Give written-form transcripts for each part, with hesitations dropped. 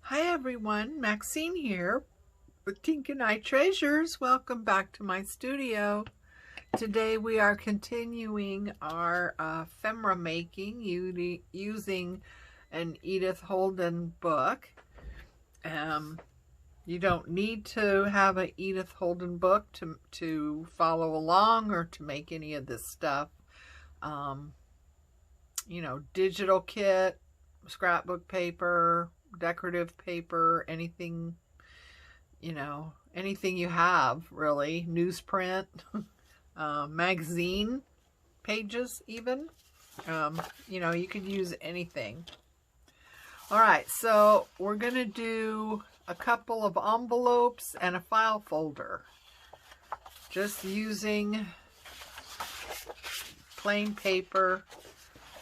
Hi everyone, Maxine here with Tink and I Treasures. Welcome back to my studio. Today we are continuing our ephemera making using an Edith Holden book. You don't need to have an Edith Holden book to follow along or to make any of this stuff. You know, digital kit, scrapbook paper, decorative paper, anything, you know, anything you have really, newsprint, magazine pages even, you know, you could use anything. All right, so we're gonna do a couple of envelopes and a file folder, just using plain paper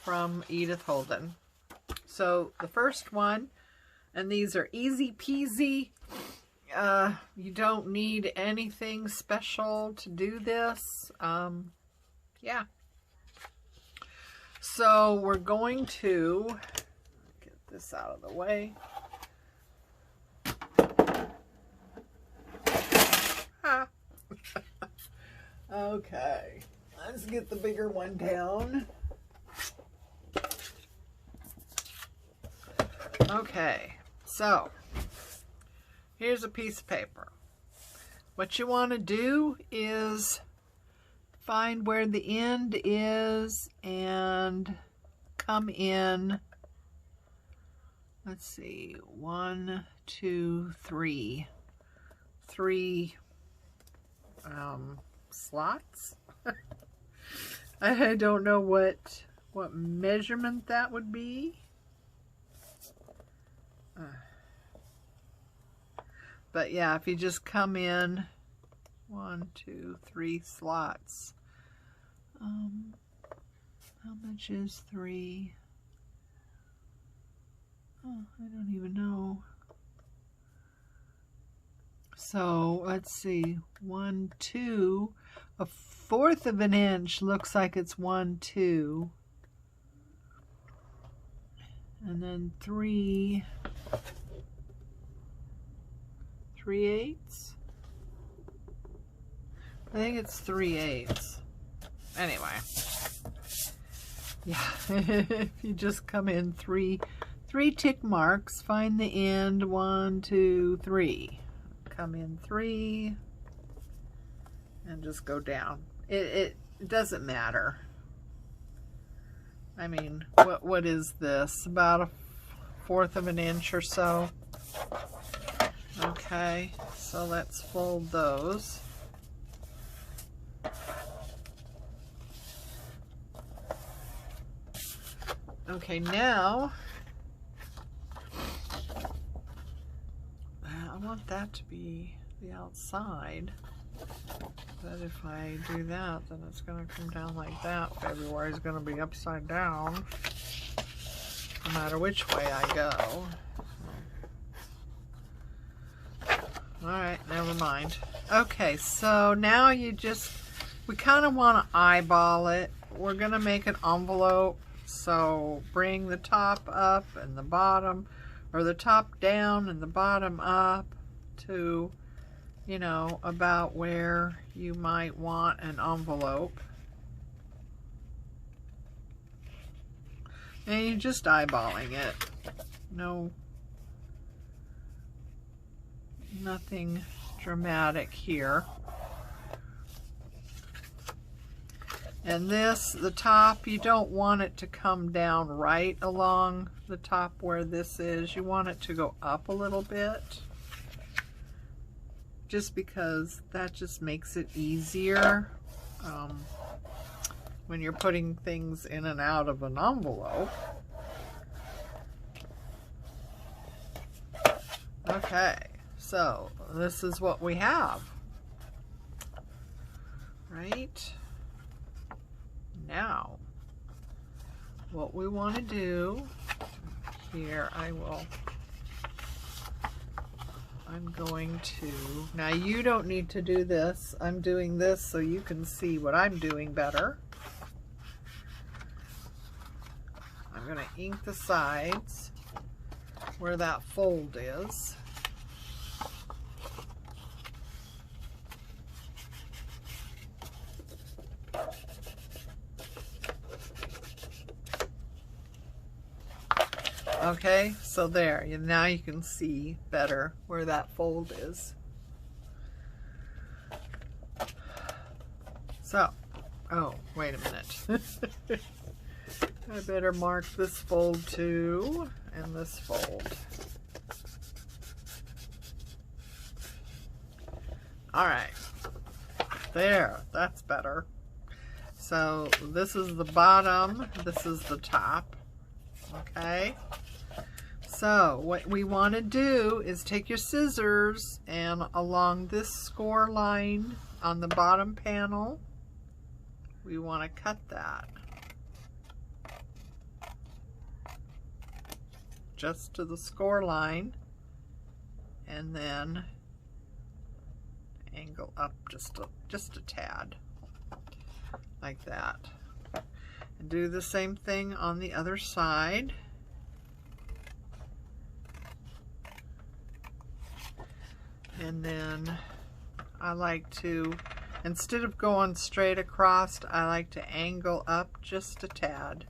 from Edith Holden. So the first one, and these are easy peasy. You don't need anything special to do this. Yeah. So we're going to get this out of the way. Okay, let's get the bigger one down. Okay, so here's a piece of paper. What you want to do is find where the end is and come in, let's see, 1, 2, 3. 3 slots. I don't know what measurement that would be. But yeah, if you just come in 1, 2, 3 slots. How much is 3? Oh, I don't even know. So let's see, 1, 2, 1/4 of an inch looks like it's 1, 2. And then 3 3/8. I think it's 3/8. Anyway, yeah, if you just come in three tick marks, find the end, 1, 2, 3. Come in 3 and just go down. It doesn't matter. I mean, what is this? About 1/4 of an inch or so. Okay, so let's fold those. Okay, now I want that to be the outside, but if I do that, then it's going to come down like that. February is going to be upside down, no matter which way I go. Alright, never mind. Okay, so now we kind of want to eyeball it. We're going to make an envelope, so bring the top up and the bottom, or the top down and the bottom up to, you know, about where you might want an envelope. And you're just eyeballing it. Nothing dramatic here. And this, the top, you don't want it to come down right along the top where this is. You want it to go up a little bit, just because that just makes it easier when you're putting things in and out of an envelope. Okay, so this is what we have, right? Now, what we want to do here, I'm going to, now you don't need to do this. I'm doing this so you can see what I'm doing better. I'm going to ink the sides. where that fold is. Okay, so there, now you can see better where that fold is. So, oh, wait a minute. I better mark this fold too, and this fold. All right, there, that's better. So this is the bottom, this is the top, okay? So what we want to do is take your scissors and along this score line on the bottom panel, we want to cut that just to the score line, and then angle up just a tad, like that. And do the same thing on the other side. And then I like to, instead of going straight across, I like to angle up just a tad.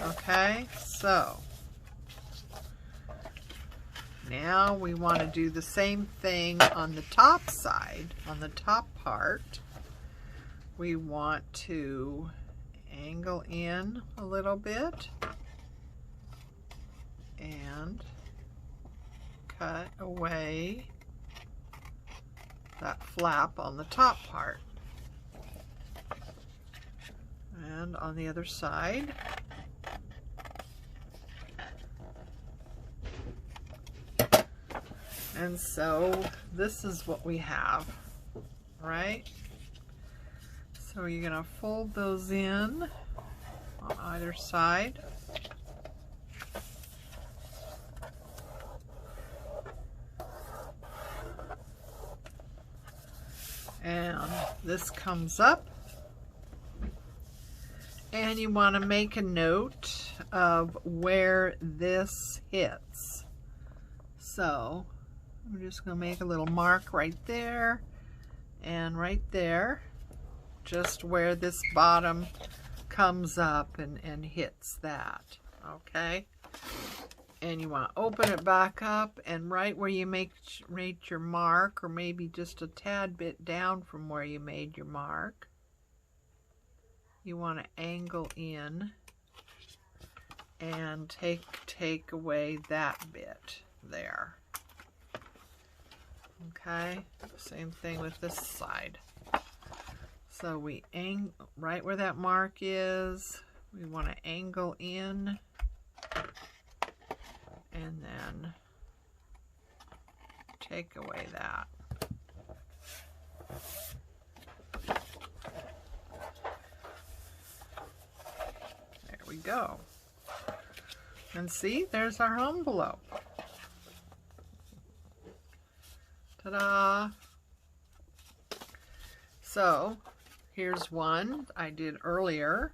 Okay, so now we want to do the same thing on the top side, on the top part. We want to angle in a little bit and cut away that flap on the top part. And on the other side. And so this is what we have, right? So you're going to fold those in on either side. And this comes up, and you want to make a note of where this hits. So I'm just going to make a little mark right there and right there, just where this bottom comes up and hits that, okay? And you want to open it back up, and right where you made your mark, or maybe just a tad bit down from where you made your mark, you want to angle in and take away that bit there. Okay, same thing with this side. So we angle right where that mark is, we want to angle in and then take away that. There we go. And see, there's our envelope. Ta-da! So here's one I did earlier,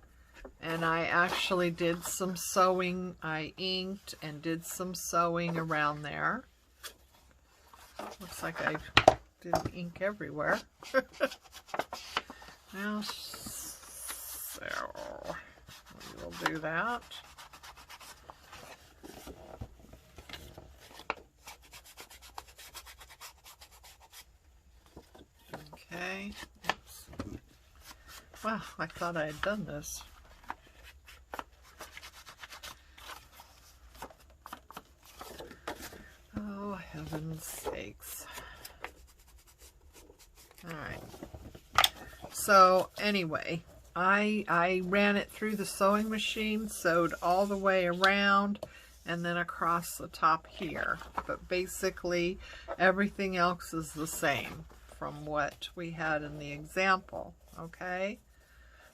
and I actually did some sewing. I inked and did some sewing around there. Looks like I didn't ink everywhere. Now, so we will do that. Okay. Oops. Wow, I thought I had done this. Oh, heaven's sakes. Alright. So, anyway, I ran it through the sewing machine, sewed all the way around, and then across the top here. But basically, everything else is the same from what we had in the example, okay?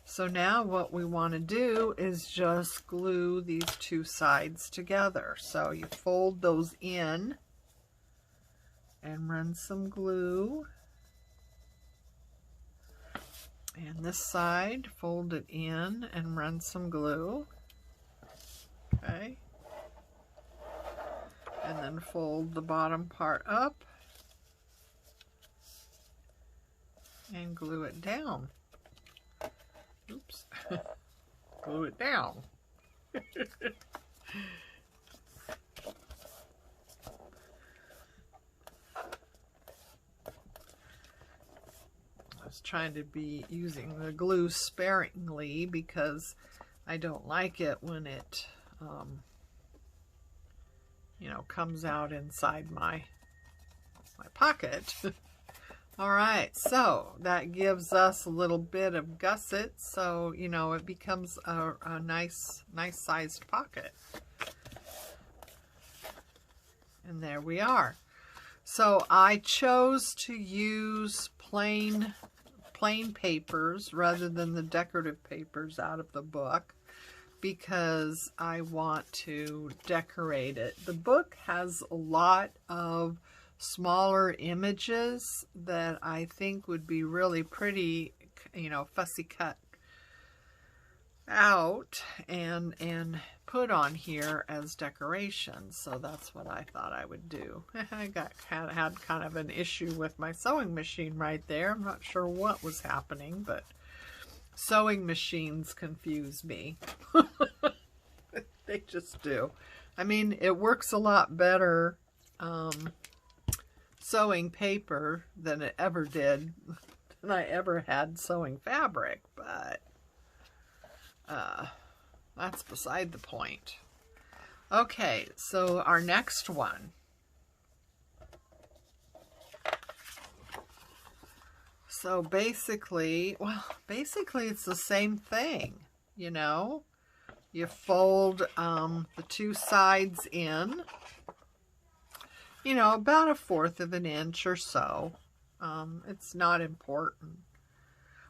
So now what we want to do is just glue these two sides together. So you fold those in and run some glue. And this side, fold it in and run some glue. Okay. And then fold the bottom part up and glue it down. Oops. Glue it down. I was trying to be using the glue sparingly because I don't like it when it you know, comes out inside my pocket. All right, so that gives us a little bit of gusset, so you know it becomes a nice sized pocket. And there we are. So I chose to use plain papers rather than the decorative papers out of the book, because I want to decorate it. The book has a lot of smaller images that I think would be really pretty, you know, fussy cut out and put on here as decorations. So that's what I thought I would do. I had kind of an issue with my sewing machine right there. I'm not sure what was happening, but sewing machines confuse me. They just do. I mean, it works a lot better sewing paper than it ever did, than I ever had sewing fabric, but that's beside the point. Okay, so our next one. So basically, well, it's the same thing, you know. You fold the two sides in, you know, about 1/4 of an inch or so. It's not important.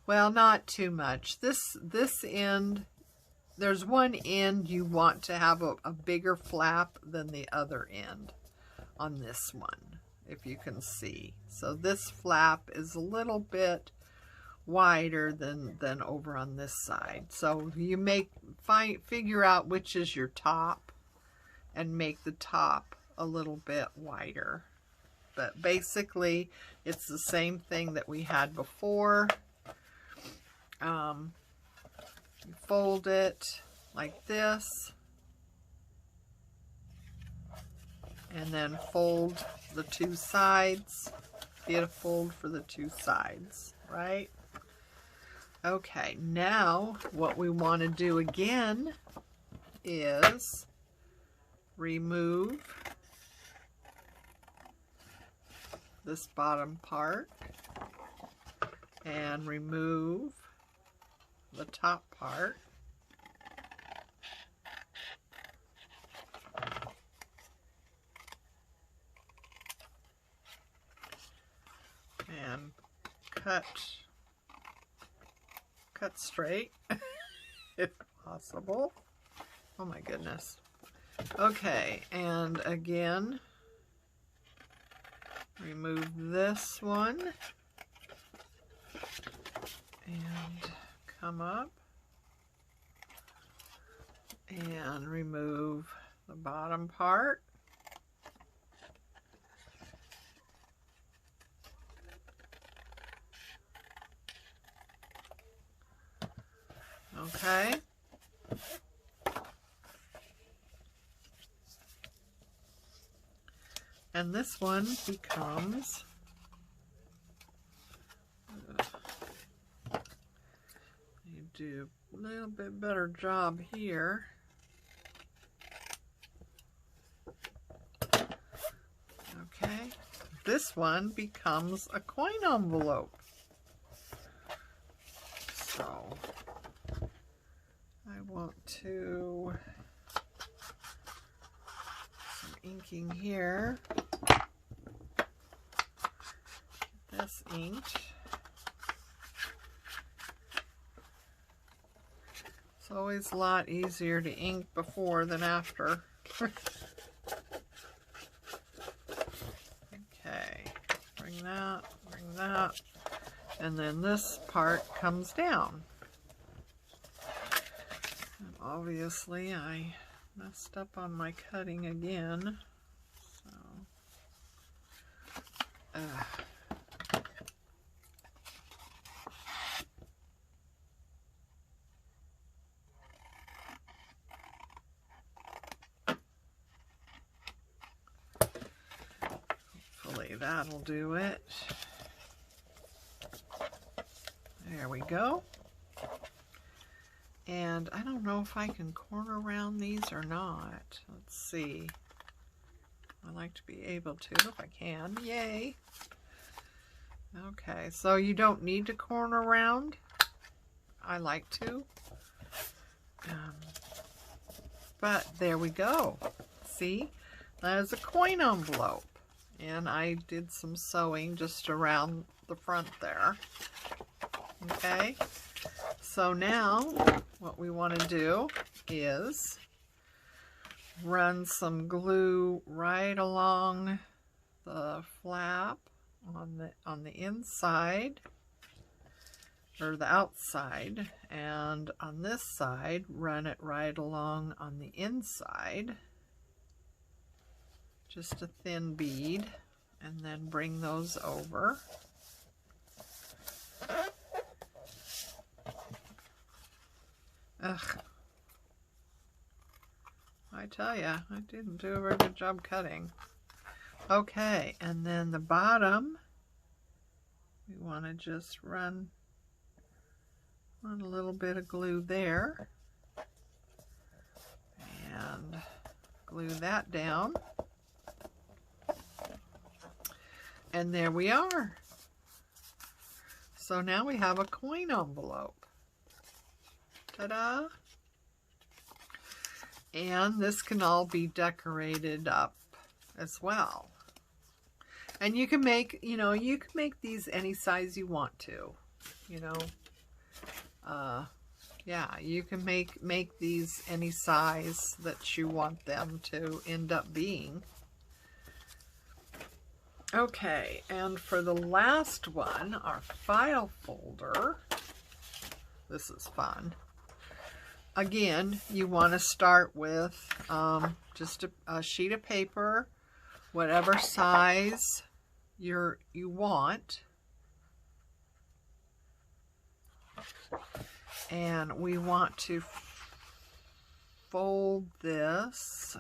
Well, not too much. This end, there's one end you want to have a bigger flap than the other end on this one, if you can see. So this flap is a little bit wider than over on this side. So you figure out which is your top and make the top a little bit wider. But basically it's the same thing that we had before. You fold it like this and then fold the two sides. Get a fold for the two sides, right? Okay, now what we want to do again is remove this bottom part and remove the top part. And cut straight if possible. Oh my goodness. Okay, and again, remove this one and come up and remove the bottom part. Okay. And this one becomes you do a little bit better job here. Okay. This one becomes a coin envelope. So I want to some inking here. Get this inked. It's always a lot easier to ink before than after. Okay, bring that, And then this part comes down. And obviously I messed up on my cutting again. So, hopefully that'll do it. There we go. And I don't know if I can corner around these or not. Let's see. I like to be able to if I can. Yay. Okay, so you don't need to corner around. I like to. But there we go. See? That is a coin envelope. And I did some sewing just around the front there. Okay? So now what we want to do is run some glue right along the flap on the inside, or the outside, and on this side run it right along on the inside, just a thin bead, and then bring those over. Ugh. I tell ya, I didn't do a very good job cutting. Okay, and then the bottom, we want to just run a little bit of glue there. And glue that down. And there we are. So now we have a coin envelope. Ta-da! And this can all be decorated up as well. And you can make, you can make these any size you want to, yeah, you can make these any size that you want them to end up being. Okay, and for the last one, our file folder, this is fun. Again, you want to start with just a sheet of paper, whatever size you want. And we want to fold this.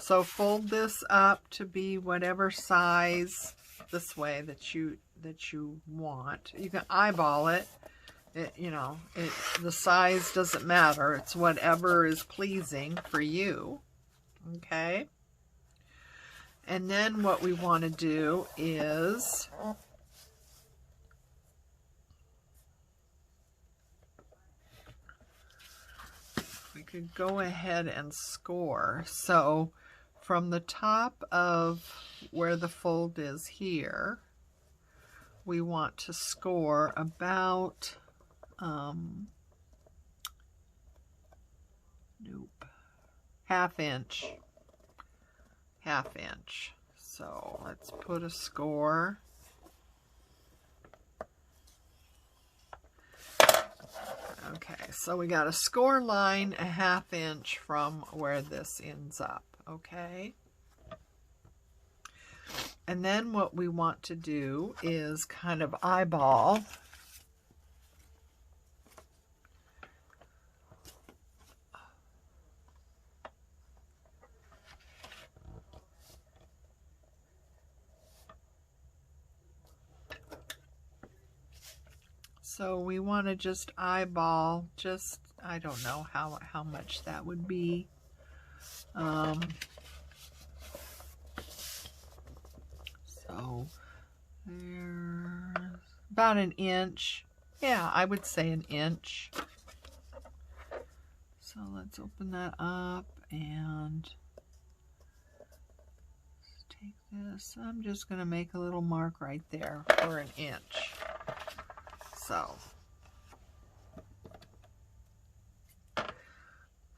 So fold this up to be whatever size this way that you want. You can eyeball it. The size doesn't matter. It's whatever is pleasing for you. Okay? And then what we want to do is we could go ahead and score. So from the top of where the fold is here, we want to score about half inch. So let's put a score. Okay, so we got a score line a half inch from where this ends up, okay? And then what we want to do is kind of eyeball So we want to just eyeball, I don't know how much that would be. So there's about an inch. Yeah, I would say an inch. So let's open that up and let's take this. I'm just going to make a little mark right there for an inch.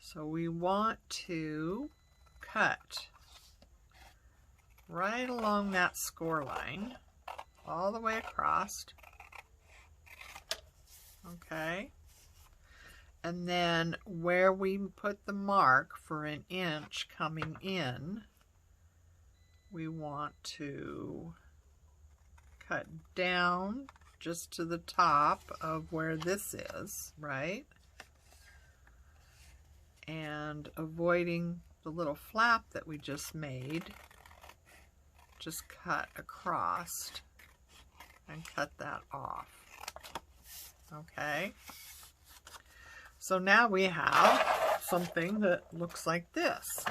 So we want to cut right along that score line all the way across. Okay. And then where we put the mark for 1 inch coming in, we want to cut down just to the top of where this is, right? And avoiding the little flap that we just made, just cut across and cut that off. Okay. So now we have something that looks like this.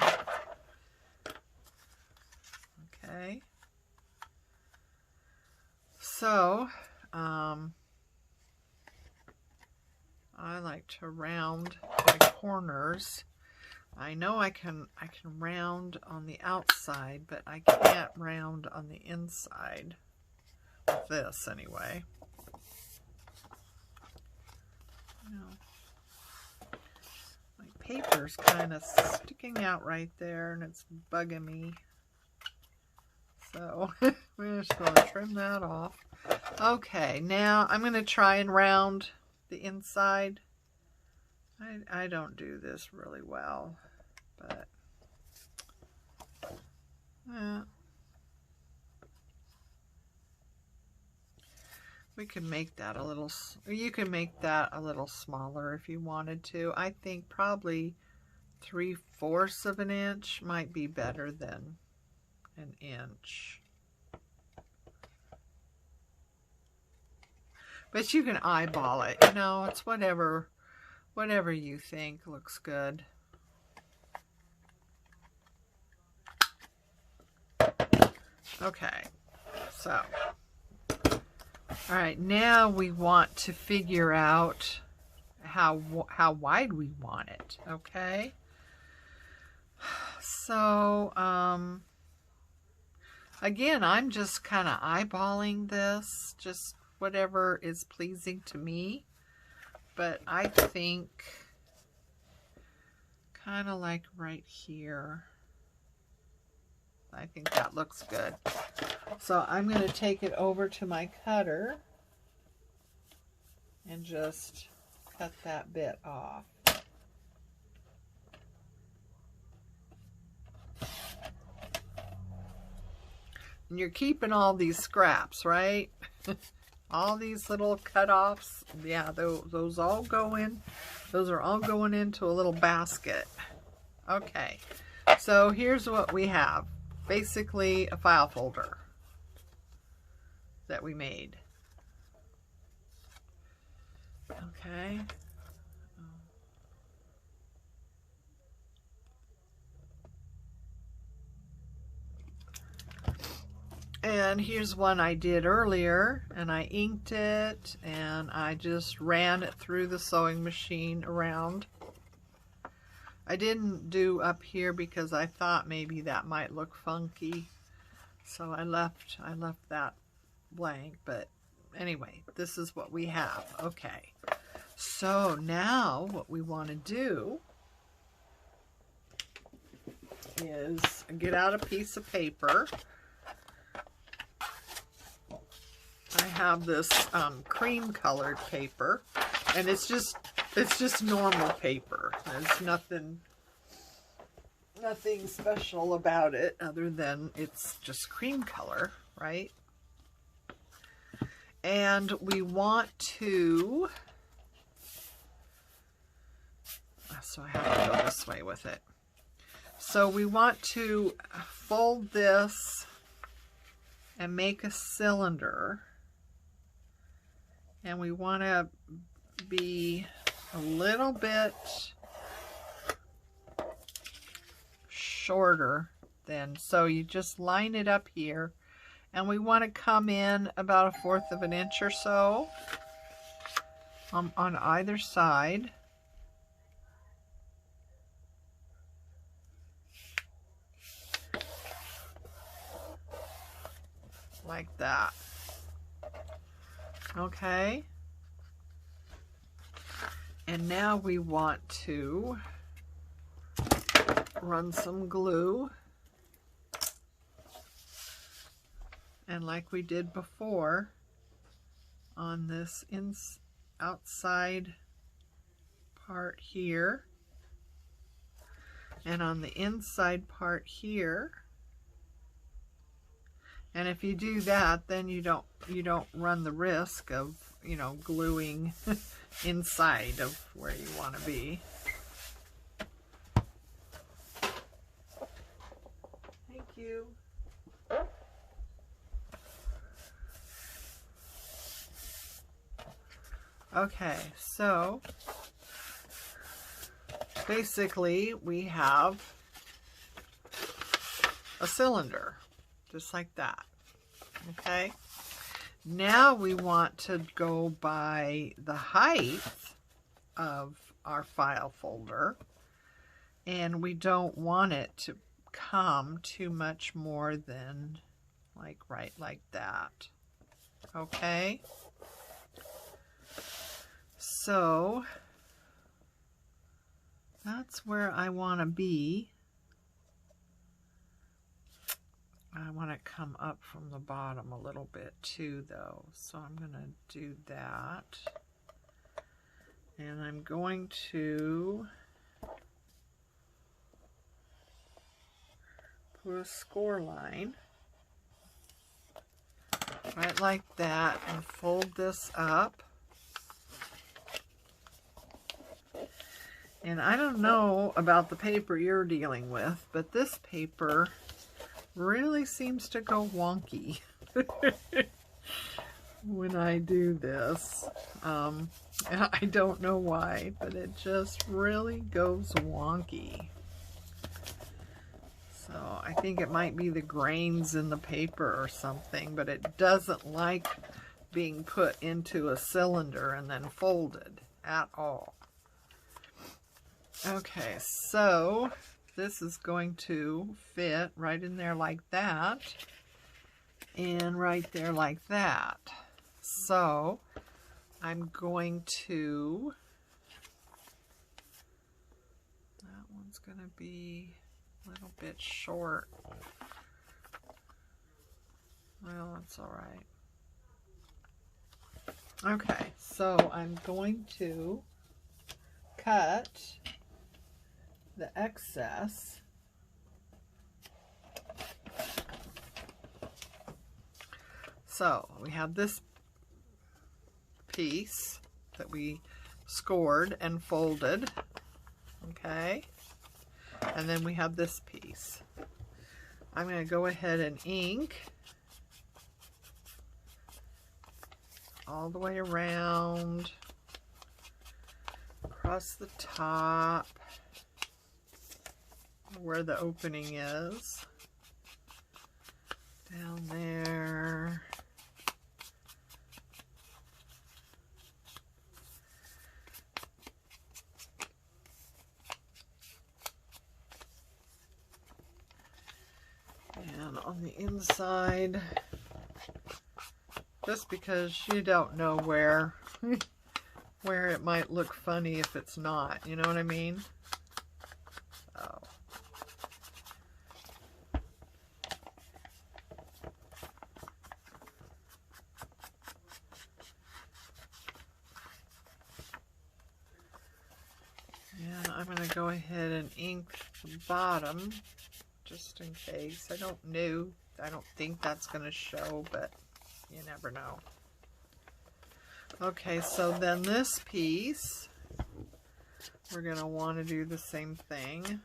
Okay. So, I like to round my corners. I know I can round on the outside, but I can't round on the inside with this anyway. My paper's kind of sticking out right there and it's bugging me. So we're just going to trim that off. Okay, now I'm going to try and round the inside. I don't do this really well, but we can make that a little, you can make that a little smaller if you wanted to. I think probably 3/4 of an inch might be better than 1 inch. But you can eyeball it, you know, it's whatever you think looks good. Okay, so, all right, now we want to figure out how wide we want it, okay? So, again, I'm just kind of eyeballing this, just whatever is pleasing to me. But I think kind of like right here. I think that looks good. So I'm going to take it over to my cutter and just cut that bit off. And you're keeping all these scraps, right? All these little cut-offs, yeah, those all go in. Those are all going into a little basket. Okay, so here's what we have. Basically a file folder that we made. Okay. And here's one I did earlier, and I inked it, and I just ran it through the sewing machine around. I didn't do up here because I thought maybe that might look funky, so I left that blank. But anyway, this is what we have. Okay, so now what we want to do is get out a piece of paper. I have this cream colored paper, and it's just normal paper. There's nothing special about it other than it's just cream color, right? And we want to, so I have to go this way with it. So we want to fold this and make a cylinder. And we want to be a little bit shorter than, so you just line it up here, and we want to come in about 1/4 of an inch or so on either side. Like that. Okay, and now we want to run some glue, and like we did before on this outside part here, and on the inside part here. And if you do that, then you don't run the risk of, you know, gluing inside of where you want to be. Thank you. Okay, so basically we have a cylinder, just like that. Okay, now we want to go by the height of our file folder, and we don't want it to come too much more than like right like that. Okay, so that's where I want to be. I want to come up from the bottom a little bit too, though, so I'm going to do that. And I'm going to put a score line right like that and fold this up. And I don't know about the paper you're dealing with, but this paper really seems to go wonky when I do this. And I don't know why, but it just really goes wonky. So I think it might be the grains in the paper or something, but it doesn't like being put into a cylinder and then folded at all. Okay, so this is going to fit right in there like that, and right there like that. So I'm going to, that one's going to be a little bit short. Well, that's all right. Okay, so I'm going to cut the excess. So we have this piece that we scored and folded, okay, and then we have this piece. I'm going to go ahead and ink all the way around, across the top where the opening is, down there, and on the inside, just because you don't know where where it might look funny if it's not, you know what I mean? Oh. And I'm going to go ahead and ink the bottom just in case. I don't think that's going to show, but you never know. Okay, so then this piece, we're going to want to do the same thing.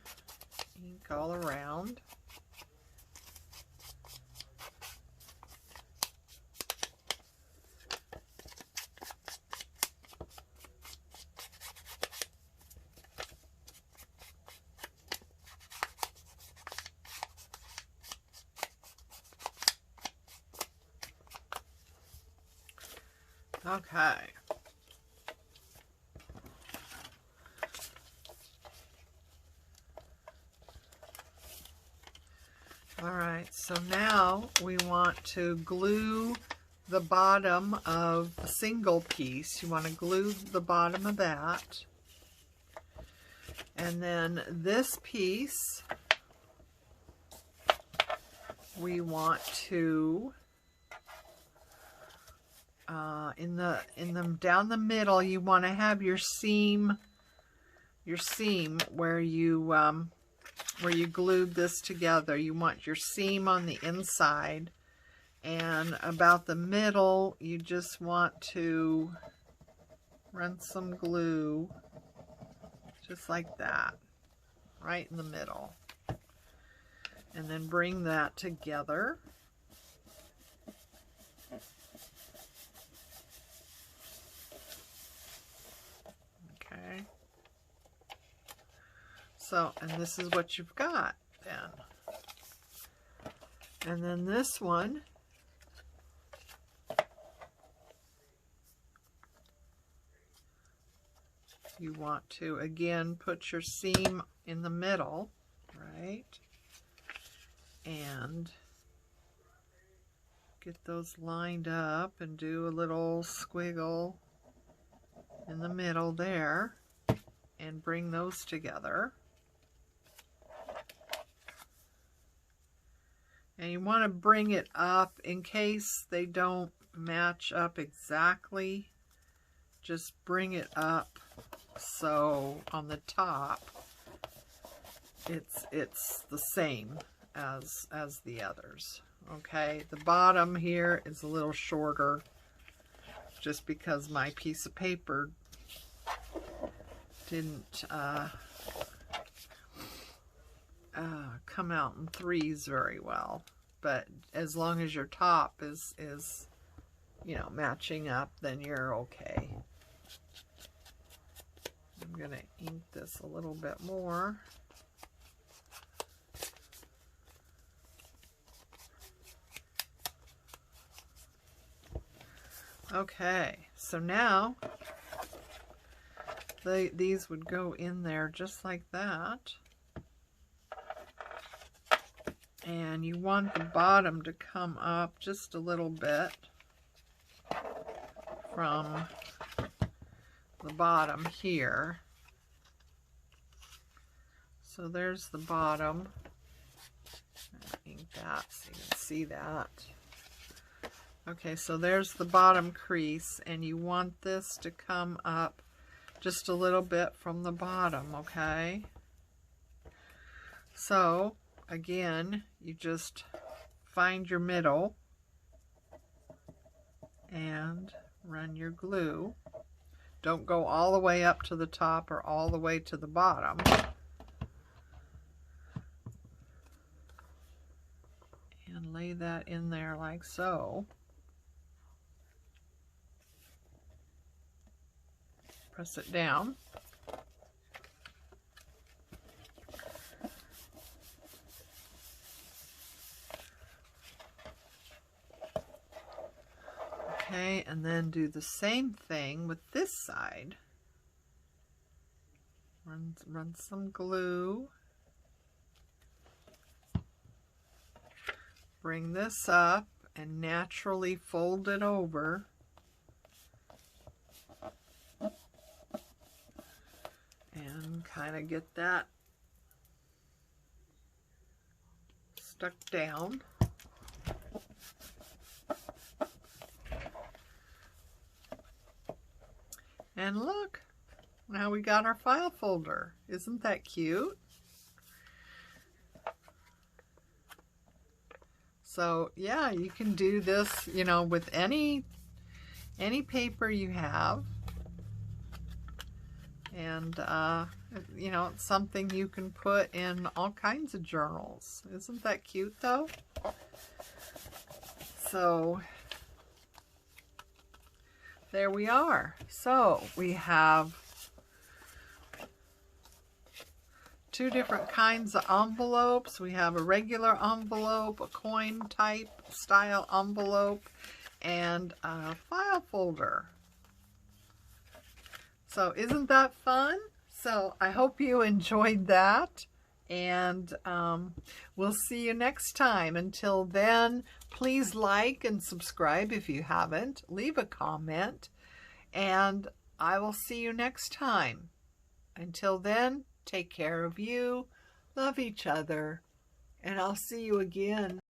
Ink all around. Okay. All right, so now we want to glue the bottom of a single piece. You want to glue the bottom of that. And then this piece, we want to in the down the middle, you want to have your seam where you glued this together. You want your seam on the inside, and about the middle, you just want to run some glue, just like that, right in the middle, and then bring that together. Okay. So, and this is what you've got then. And then this one, you want to, again, put your seam in the middle, right? And get those lined up and do a little squiggle in the middle there and bring those together. And you want to bring it up in case they don't match up exactly. Just bring it up so on the top it's the same as the others. Okay, the bottom here is a little shorter just because my piece of paper didn't come out in threes very well. But as long as your top is you know, matching up, then you're okay. I'm gonna ink this a little bit more. Okay, so now these would go in there just like that. And you want the bottom to come up just a little bit from the bottom here. So there's the bottom. Ink that so you can see that. Okay, so there's the bottom crease, and you want this to come up just a little bit from the bottom, okay? So again, you just find your middle and run your glue. Don't go all the way up to the top or all the way to the bottom. And lay that in there like so. Press it down. Okay, and then do the same thing with this side. Run some glue. Bring this up and naturally fold it over. And kind of get that stuck down. And look, now we got our file folder. Isn't that cute? So yeah, you can do this, you know, with any paper you have. And, you know, it's something you can put in all kinds of journals. Isn't that cute, though? So, there we are. So, we have two different kinds of envelopes. We have a regular envelope, a coin type style envelope, and a file folder. So isn't that fun? So I hope you enjoyed that, and we'll see you next time. Until then, please like and subscribe if you haven't. Leave a comment, and I will see you next time. Until then, take care of you, love each other, and I'll see you again.